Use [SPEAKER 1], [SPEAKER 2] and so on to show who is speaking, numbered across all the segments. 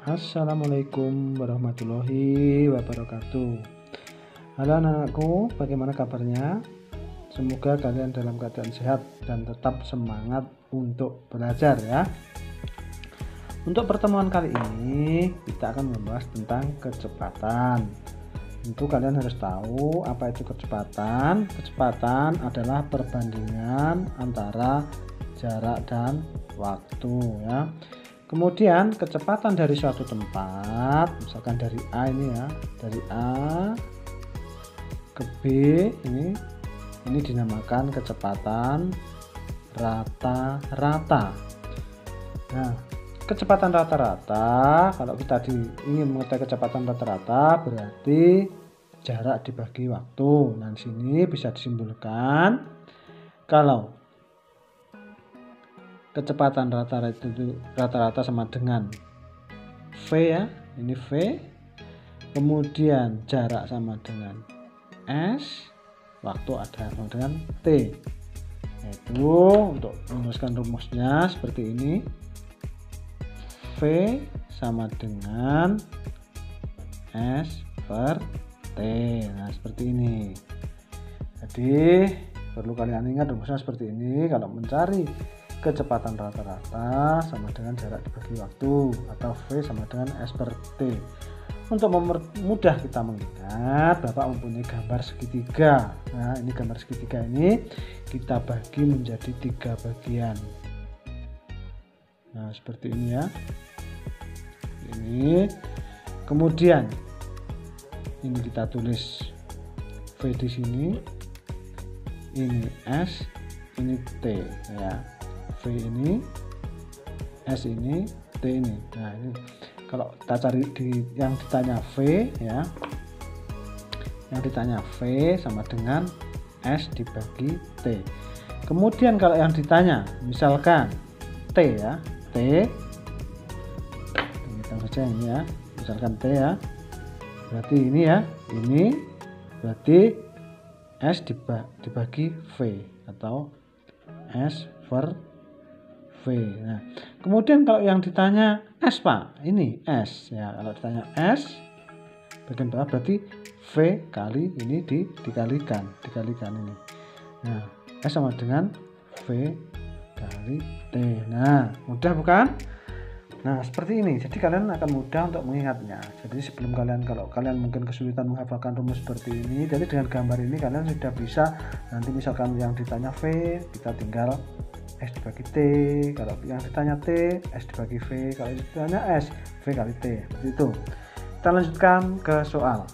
[SPEAKER 1] Assalamualaikum warahmatullahi wabarakatuh. Halo anak-anakku, bagaimana kabarnya? Semoga kalian dalam keadaan sehat dan tetap semangat untuk belajar ya. Untuk pertemuan kali ini kita akan membahas tentang kecepatan. Tentu kalian harus tahu apa itu kecepatan. Kecepatan adalah perbandingan antara jarak dan waktu ya. Kemudian kecepatan dari suatu tempat, misalkan dari A ini ya, dari A ke B ini dinamakan kecepatan rata-rata. Nah, kecepatan rata-rata, kalau kita ingin mengetahui kecepatan rata-rata berarti jarak dibagi waktu. Nah, di sini bisa disimpulkan kalau kecepatan rata-rata sama dengan V ya, ini V. Kemudian jarak sama dengan S, waktu ada sama dengan T. Yaitu untuk menuliskan rumusnya seperti ini. V sama dengan S per T. Nah, seperti ini. Jadi perlu kalian ingat rumusnya seperti ini. Kalau mencari kecepatan rata-rata sama dengan jarak dibagi waktu, atau V sama dengan S per T. Untuk mempermudah kita mengingat, Bapak mempunyai gambar segitiga. Nah, ini gambar segitiga ini kita bagi menjadi 3 bagian. Nah, seperti ini ya. Ini. Kemudian ini kita tulis V di sini. Ini S, ini T ya. V ini, S ini, T ini. Nah, ini kalau kita cari yang ditanya V ya. Yang ditanya V sama dengan S dibagi T. Kemudian kalau yang ditanya misalkan T ya, T. Kita saja ini ya. Misalkan T ya. Berarti ini ya, ini berarti S dibagi V atau S per V. Nah, kemudian kalau yang ditanya S Pak, ini S ya. Kalau ditanya S bagian bawah berarti V kali ini dikalikan ini. Nah, S sama dengan V kali T. Nah, mudah bukan? Nah, seperti ini. Jadi kalian akan mudah untuk mengingatnya. Jadi sebelum kalau kalian mungkin kesulitan menghafalkan rumus seperti ini, jadi dengan gambar ini kalian sudah bisa, nanti misalkan yang ditanya V, kita tinggal S dibagi T, kalau yang ditanya T, S dibagi V, kalau ditanya S, V kali T, seperti itu. Kita lanjutkan ke soal.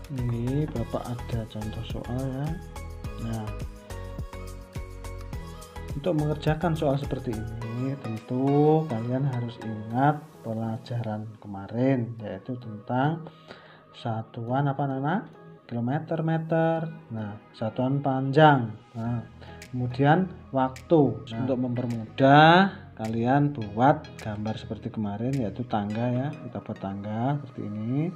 [SPEAKER 1] Ini Bapak ada contoh soal ya. Nah, untuk mengerjakan soal seperti ini tentu kalian harus ingat pelajaran kemarin, yaitu tentang satuan apa Nana? Kilometer, meter. Nah, satuan panjang. Nah, kemudian waktu. Nah, untuk mempermudah kalian buat gambar seperti kemarin, yaitu tangga ya. Kita buat tangga seperti ini.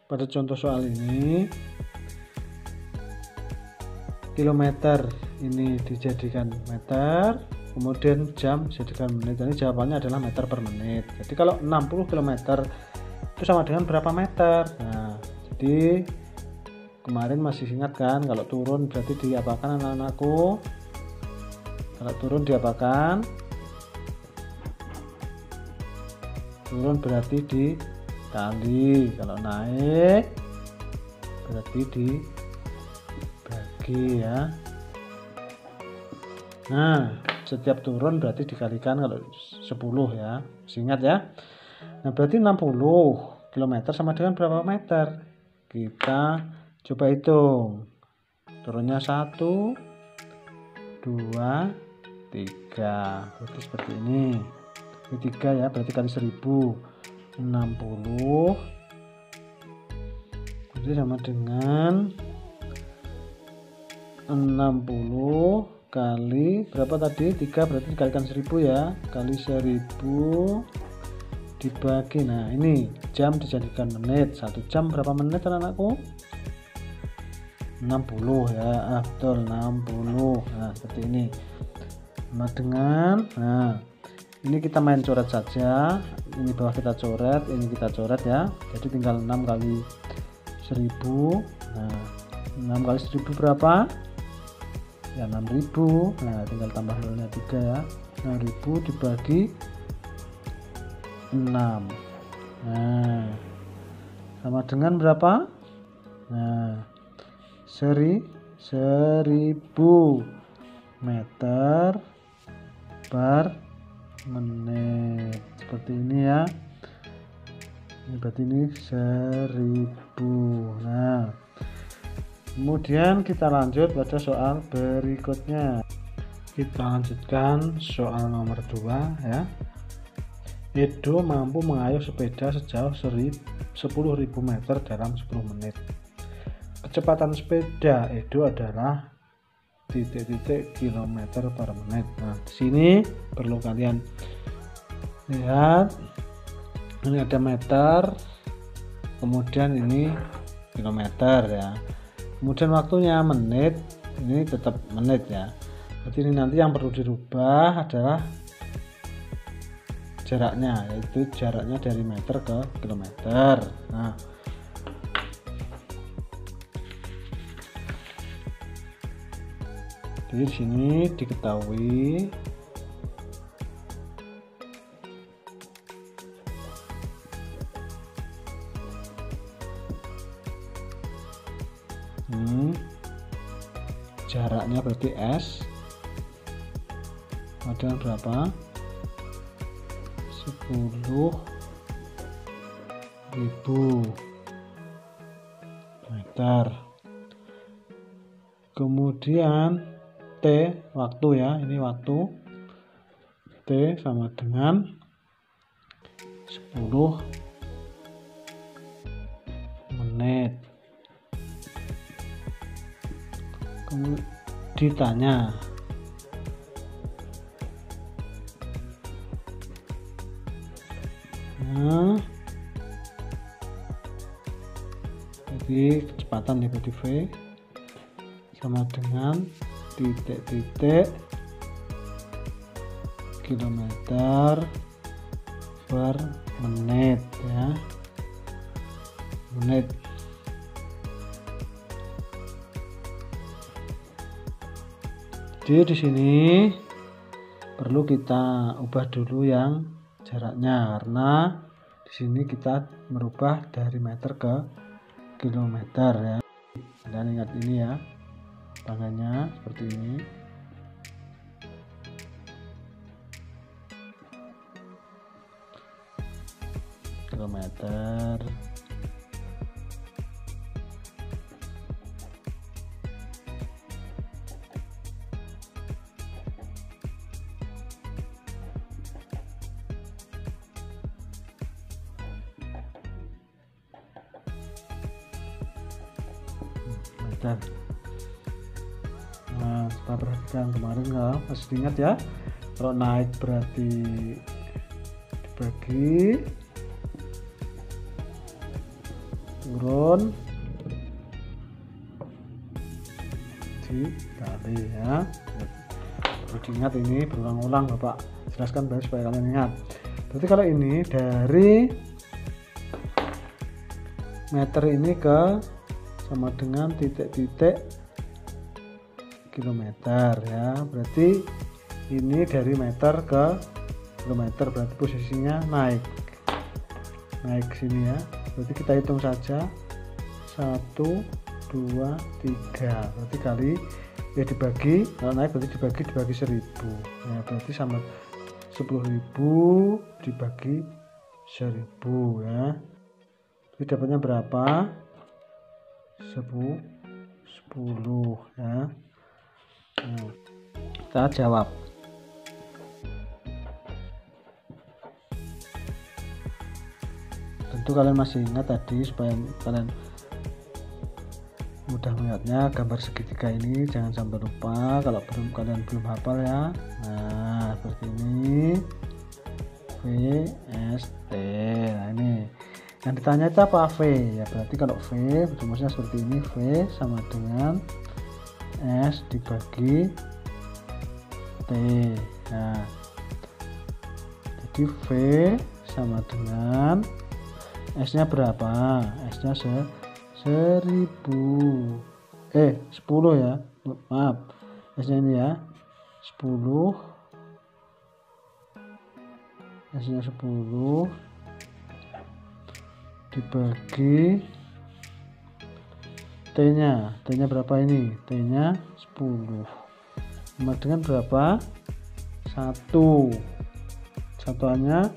[SPEAKER 1] Pada contoh soal ini, kilometer ini dijadikan meter, kemudian jam dijadikan menit. Ini jawabannya adalah meter per menit. Jadi kalau 60 km itu sama dengan berapa meter? Nah, jadi kemarin masih ingat kan, kalau turun berarti diapakan anak-anakku? Kalau turun diapakan? Turun berarti dikali, kalau naik berarti dibagi ya. Nah, setiap turun berarti dikalikan kalau 10 ya, ingat ya. Nah berarti 60 km sama dengan berapa meter? Kita coba hitung. Turunnya 1 2 3, berarti seperti ini. Ini 3 ya, berarti kali 1000 60 berarti sama dengan 60 kali berapa tadi? 3, berarti dikalikan 1000 ya, kali 1000 dibagi. Nah ini jam dijadikan menit. 1 jam berapa menit anak-anakku? 60 ya, betul 60. Nah seperti ini sama dengan, nah ini kita main coret saja, ini bawah kita coret, ini kita coret ya, jadi tinggal 6 kali 1000. Nah 6 kali 1000 berapa ya? 6000. Nah tinggal tambah nolnya 3 ya, 6000 dibagi 6. Nah sama dengan berapa? Nah 1000 meter per menit, seperti ini ya. Ini berarti ini 1000. Nah kemudian kita lanjut pada soal berikutnya. Kita lanjutkan soal nomor 2 ya. Edo mampu mengayuh sepeda sejauh 10.000 meter dalam 10 menit. Kecepatan sepeda Edo adalah titik-titik kilometer per menit. Nah di sini perlu kalian lihat, ini ada meter, kemudian ini kilometer ya, kemudian waktunya menit, ini tetap menit ya. Jadi ini nanti yang perlu dirubah adalah jaraknya, yaitu jaraknya dari meter ke kilometer. Nah di sini diketahui jaraknya berarti S ada berapa? 10.000 meter. Kemudian T waktu ya, ini waktu T sama dengan 10 menit. Kemudian ditanya jadi kecepatan ya, berarti V sama dengan titik-titik kilometer per menit ya, menit. Jadi di sini perlu kita ubah dulu yang jaraknya, karena di sini kita merubah dari meter ke kilometer ya. Dan ingat ini ya, tangannya seperti ini. Kilometer. Meter. Nah, kita perhatikan kemarin ya, masih ingat ya, kalau naik berarti dibagi, turun dikali ya. Perlu diingat, ini berulang-ulang Bapak jelaskan baik supaya kalian ingat. Berarti kalau ini dari meter ini ke sama dengan titik-titik kilometer ya, berarti ini dari meter ke kilometer, berarti posisinya naik sini ya. Berarti kita hitung saja 1 2 3, berarti kali ya dibagi, kalau naik berarti dibagi 1000 ya, berarti sama 10.000 dibagi 1000 ya, jadi dapatnya berapa? 10 ya. Nah, kita jawab. Tentu kalian masih ingat tadi, supaya kalian mudah melihatnya gambar segitiga ini, jangan sampai lupa kalau kalian belum hafal ya. Nah seperti ini, V S T. Nah ini yang ditanya itu apa? V ya, berarti kalau V rumusnya seperti ini, V sama dengan S dibagi T. Nah jadi V sama dengan S nya berapa? S nya 1000 10 ya, maaf, S nya ini ya 10, S nya 10 dibagi T nya berapa ini? T nya 10 sama dengan berapa? 1, satuannya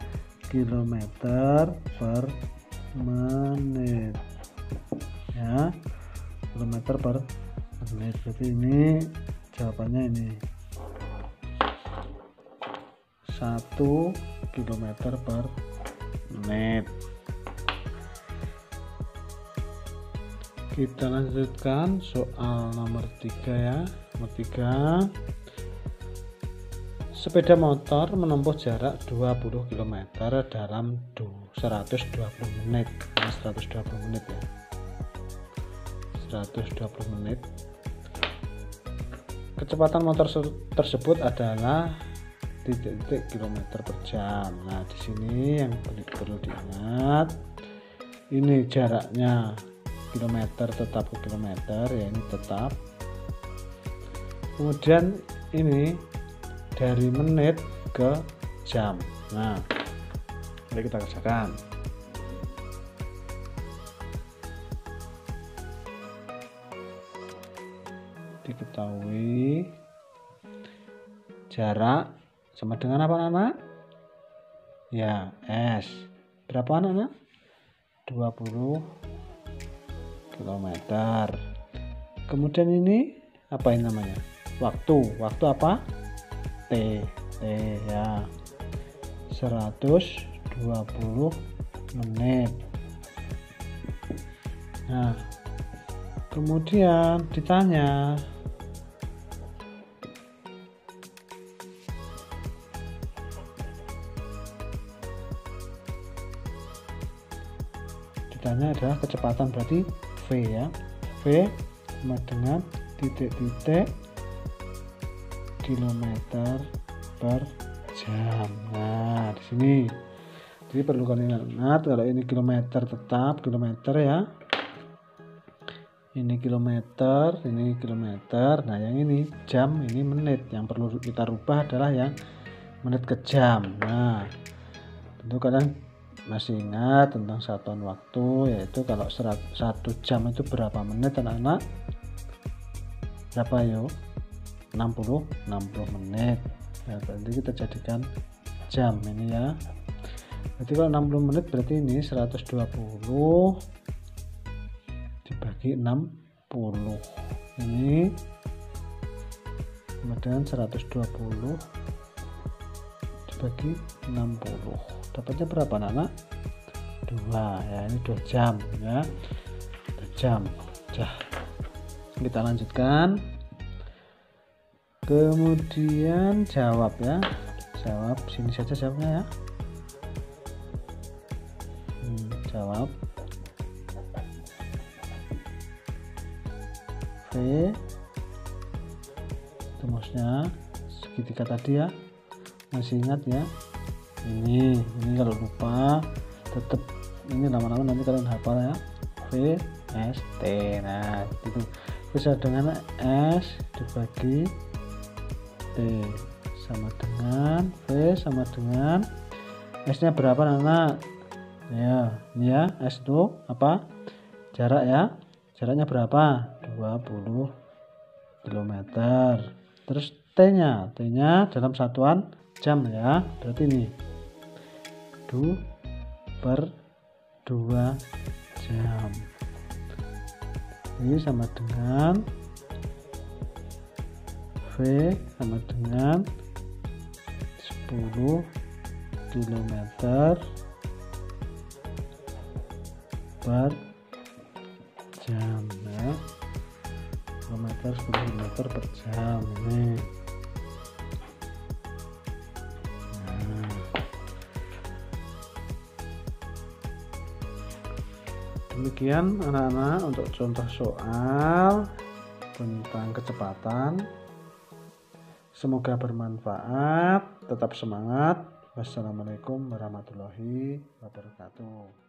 [SPEAKER 1] kilometer per menit ya, kilometer per menit. Berarti ini jawabannya ini 1 kilometer per menit. Kita lanjutkan soal nomor 3 ya. Nomor 3, sepeda motor menempuh jarak 20 km dalam 120 menit. Nah, 120 menit ya, 120 menit. Kecepatan motor tersebut adalah titik-titik kilometer per jam. Nah di sini yang perlu diingat, ini jaraknya kilometer tetap ke kilometer ya, ini tetap. Kemudian ini dari menit ke jam. Nah mari kita kerjakan. Diketahui jarak sama dengan apa anak? Ya S. Berapa anak? 20 km. Kemudian ini apa ini namanya? Waktu apa? T ya, 120 menit. Nah kemudian ditanya adalah kecepatan, berarti V ya, V sama dengan titik-titik kilometer per jam. Nah di sini jadi perlu kalian ingat, kalau ini kilometer tetap kilometer ya, ini kilometer, ini kilometer. Nah yang ini jam, ini menit. Yang perlu kita rubah adalah yang menit ke jam. Nah tentu kalian masih ingat tentang satuan waktu, yaitu kalau 1 jam itu berapa menit anak-anak? Berapa yo? 60 menit. Nah, berarti kita jadikan jam ini ya. Berarti kalau 60 menit berarti ini 120 dibagi 60. Ini kemudian 120 dibagi 60. Dapatnya berapa anak? 2 ya, ini 2 jam ya, 2 jam. Kita lanjutkan. Kemudian jawab ya, jawab sini saja jawabnya ya. Jawab V, rumusnya segitiga tadi ya, masih ingat ya. Ini kalau lupa tetap ini lama-lama nanti kalian hafal ya, V S T. Nah itu bisa dengan S dibagi T sama dengan V sama dengan S nya berapa anak? Ya ini ya, S itu apa? Jarak ya, jaraknya berapa? 20 km. kilometer. Terus T-nya dalam satuan jam ya. Berarti ini 2 jam. Ini sama dengan V sama dengan 10 kilometer per jam ya. Kilometer 10 kilometer per jam ini. Demikian anak-anak untuk contoh soal tentang kecepatan. Semoga bermanfaat. Tetap semangat. Wassalamualaikum warahmatullahi wabarakatuh.